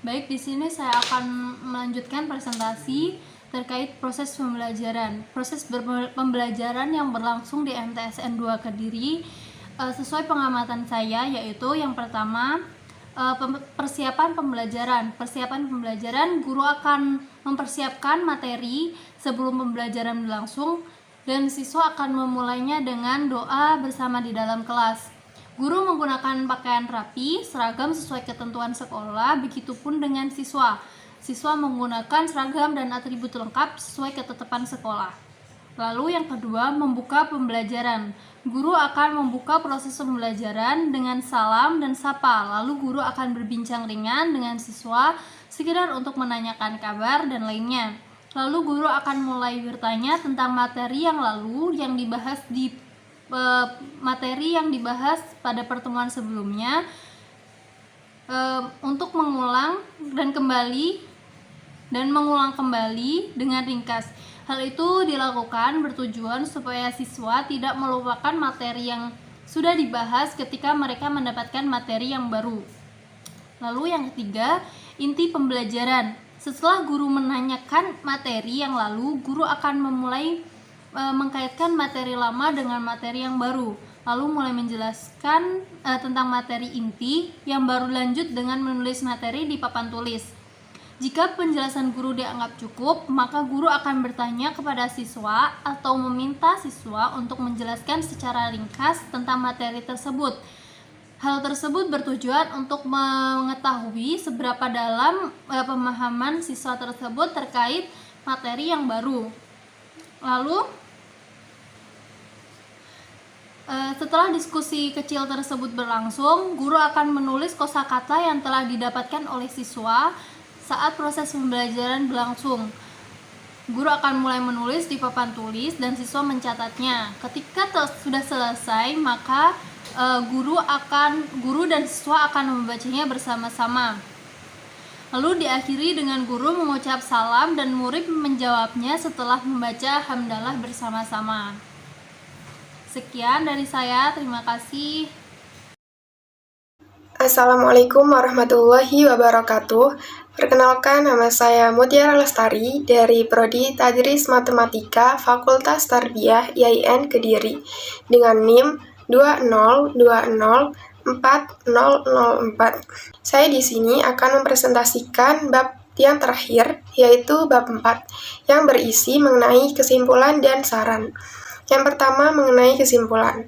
Baik, di sini saya akan melanjutkan presentasi terkait proses pembelajaran. Proses pembelajaran yang berlangsung di MTSN 2 Kediri sesuai pengamatan saya, yaitu yang pertama, persiapan pembelajaran. Persiapan pembelajaran, guru akan mempersiapkan materi sebelum pembelajaran berlangsung dan siswa akan memulainya dengan doa bersama di dalam kelas. Guru menggunakan pakaian rapi, seragam sesuai ketentuan sekolah, begitupun dengan siswa. Siswa menggunakan seragam dan atribut lengkap sesuai ketetapan sekolah. Lalu yang kedua, membuka pembelajaran. Guru akan membuka proses pembelajaran dengan salam dan sapa. Lalu guru akan berbincang ringan dengan siswa sekedar untuk menanyakan kabar dan lainnya. Lalu guru akan mulai bertanya tentang materi yang dibahas pada pertemuan sebelumnya, untuk mengulang kembali dengan ringkas. Hal itu dilakukan bertujuan supaya siswa tidak melupakan materi yang sudah dibahas ketika mereka mendapatkan materi yang baru. Lalu yang ketiga, inti pembelajaran. Setelah guru menanyakan materi yang lalu, guru akan memulai mengkaitkan materi lama dengan materi yang baru, lalu mulai menjelaskan tentang materi inti yang baru, lanjut dengan menulis materi di papan tulis. Jika penjelasan guru dianggap cukup, maka guru akan bertanya kepada siswa atau meminta siswa untuk menjelaskan secara ringkas tentang materi tersebut. Hal tersebut bertujuan untuk mengetahui seberapa dalam pemahaman siswa tersebut terkait materi yang baru. Lalu setelah diskusi kecil tersebut berlangsung, guru akan menulis kosakata yang telah didapatkan oleh siswa saat proses pembelajaran berlangsung. Guru akan mulai menulis di papan tulis dan siswa mencatatnya. Ketika sudah selesai, maka guru dan siswa akan membacanya bersama-sama. Lalu diakhiri dengan guru mengucap salam dan murid menjawabnya setelah membaca hamdalah bersama-sama. Sekian dari saya, terima kasih. Assalamualaikum warahmatullahi wabarakatuh. Perkenalkan, nama saya Mutiara Lestari dari Prodi Tadris Matematika Fakultas Tarbiyah IAIN Kediri dengan NIM 2020404. Saya di sini akan mempresentasikan bab yang terakhir, yaitu bab 4, yang berisi mengenai kesimpulan dan saran. Yang pertama mengenai kesimpulan.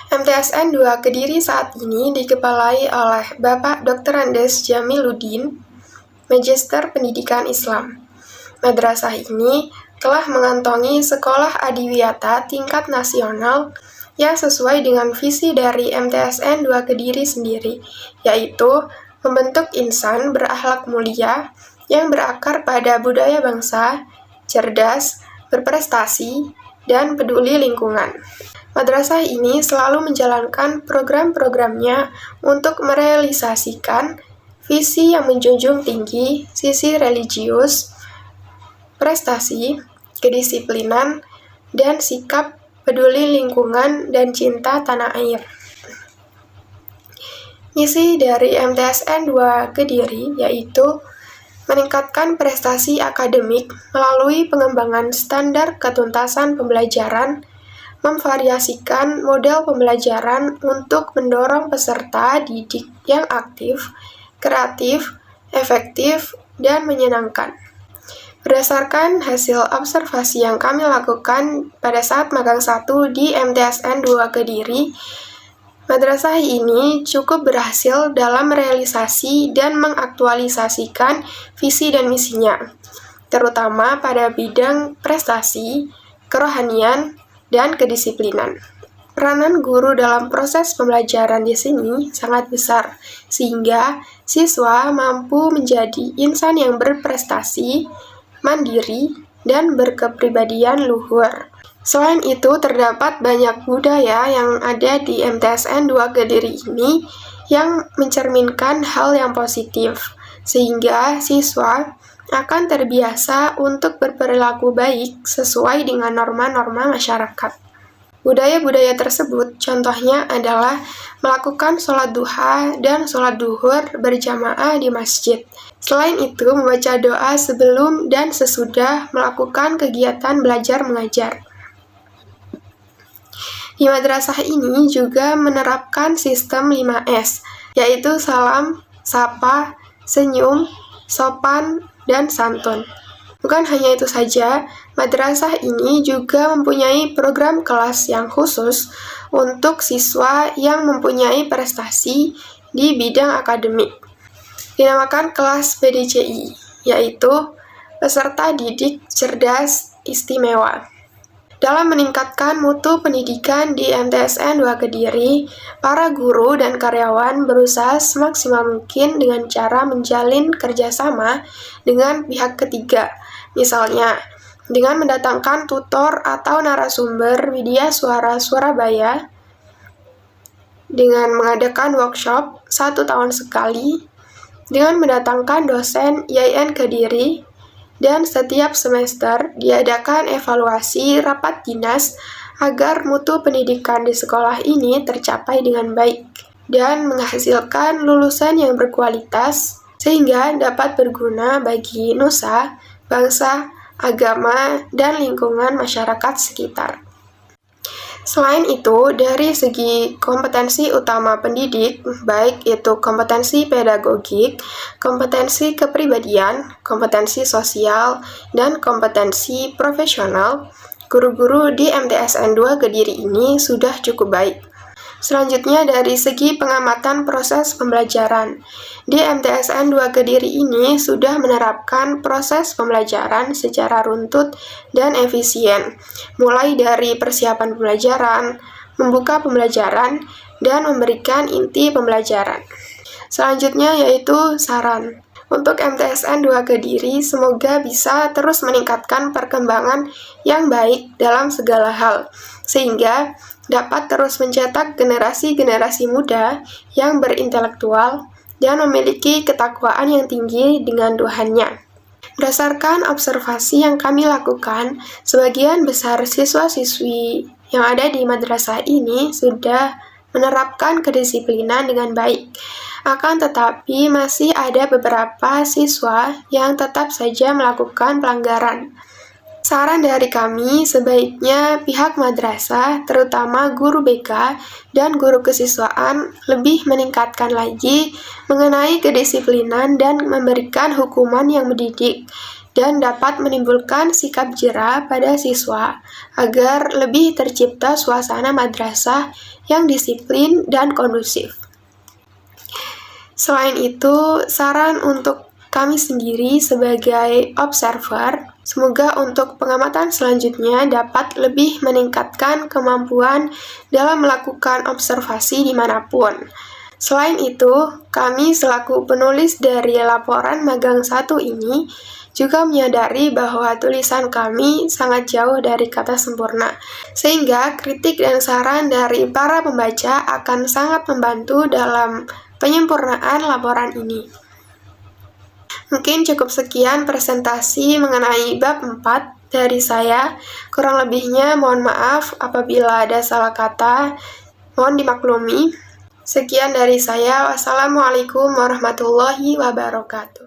MTSN 2 Kediri saat ini dikepalai oleh Bapak Dr. Andes Jamiluddin, Magister Pendidikan Islam. Madrasah ini telah mengantongi sekolah adiwiyata tingkat nasional yang sesuai dengan visi dari MTSN 2 Kediri sendiri, yaitu membentuk insan berakhlak mulia yang berakar pada budaya bangsa, cerdas, berprestasi, dan peduli lingkungan. Madrasah ini selalu menjalankan program-programnya untuk merealisasikan visi yang menjunjung tinggi sisi religius, prestasi, kedisiplinan, dan sikap peduli lingkungan, dan cinta tanah air. Misi dari MTSN 2 Kediri yaitu meningkatkan prestasi akademik melalui pengembangan standar ketuntasan pembelajaran, memvariasikan model pembelajaran untuk mendorong peserta didik yang aktif, kreatif, efektif, dan menyenangkan. Berdasarkan hasil observasi yang kami lakukan pada saat magang 1 di MTSN 2 Kediri, madrasah ini cukup berhasil dalam merealisasi dan mengaktualisasikan visi dan misinya, terutama pada bidang prestasi, kerohanian, dan kedisiplinan. Peranan guru dalam proses pembelajaran di sini sangat besar, sehingga siswa mampu menjadi insan yang berprestasi, mandiri, dan berkepribadian luhur. Selain itu, terdapat banyak budaya yang ada di MTSN 2 Kediri ini yang mencerminkan hal yang positif, sehingga siswa akan terbiasa untuk berperilaku baik sesuai dengan norma-norma masyarakat. Budaya-budaya tersebut contohnya adalah melakukan sholat duha dan sholat duhur berjamaah di masjid. Selain itu, membaca doa sebelum dan sesudah melakukan kegiatan belajar mengajar. Di madrasah ini juga menerapkan sistem 5S, yaitu salam, sapa, senyum, sopan, dan santun. Bukan hanya itu saja, madrasah ini juga mempunyai program kelas yang khusus untuk siswa yang mempunyai prestasi di bidang akademik. Dinamakan kelas PDCI, yaitu peserta didik cerdas istimewa. Dalam meningkatkan mutu pendidikan di MTSN 2 Kediri, para guru dan karyawan berusaha semaksimal mungkin dengan cara menjalin kerjasama dengan pihak ketiga. Misalnya, dengan mendatangkan tutor atau narasumber Widya Suara Surabaya, dengan mengadakan workshop 1 tahun sekali, dengan mendatangkan dosen IAIN Kediri, dan setiap semester diadakan evaluasi rapat dinas agar mutu pendidikan di sekolah ini tercapai dengan baik dan menghasilkan lulusan yang berkualitas sehingga dapat berguna bagi nusa, bangsa, agama, dan lingkungan masyarakat sekitar. Selain itu, dari segi kompetensi utama pendidik, baik itu kompetensi pedagogik, kompetensi kepribadian, kompetensi sosial, dan kompetensi profesional, guru-guru di MTSN 2 Kediri ini sudah cukup baik. Selanjutnya, dari segi pengamatan proses pembelajaran, di MTSN 2 Kediri ini sudah menerapkan proses pembelajaran secara runtut dan efisien, mulai dari persiapan pembelajaran, membuka pembelajaran, dan memberikan inti pembelajaran. Selanjutnya yaitu saran. Untuk MTSN 2 Kediri, semoga bisa terus meningkatkan perkembangan yang baik dalam segala hal, sehingga dapat terus mencetak generasi-generasi muda yang berintelektual dan memiliki ketakwaan yang tinggi dengan Tuhannya. Berdasarkan observasi yang kami lakukan, sebagian besar siswa-siswi yang ada di madrasah ini sudah menerapkan kedisiplinan dengan baik. Akan tetapi masih ada beberapa siswa yang tetap saja melakukan pelanggaran. Saran dari kami, sebaiknya pihak madrasah, terutama guru BK dan guru kesiswaan, lebih meningkatkan lagi mengenai kedisiplinan dan memberikan hukuman yang mendidik dan dapat menimbulkan sikap jera pada siswa agar lebih tercipta suasana madrasah yang disiplin dan kondusif. Selain itu, saran untuk kami sendiri sebagai observer, semoga untuk pengamatan selanjutnya dapat lebih meningkatkan kemampuan dalam melakukan observasi dimanapun. Selain itu, kami selaku penulis dari laporan magang 1 ini juga menyadari bahwa tulisan kami sangat jauh dari kata sempurna, sehingga kritik dan saran dari para pembaca akan sangat membantu dalam penyempurnaan laporan ini. Mungkin cukup sekian presentasi mengenai bab 4 dari saya. Kurang lebihnya mohon maaf apabila ada salah kata. Mohon dimaklumi. Sekian dari saya. Wassalamualaikum warahmatullahi wabarakatuh.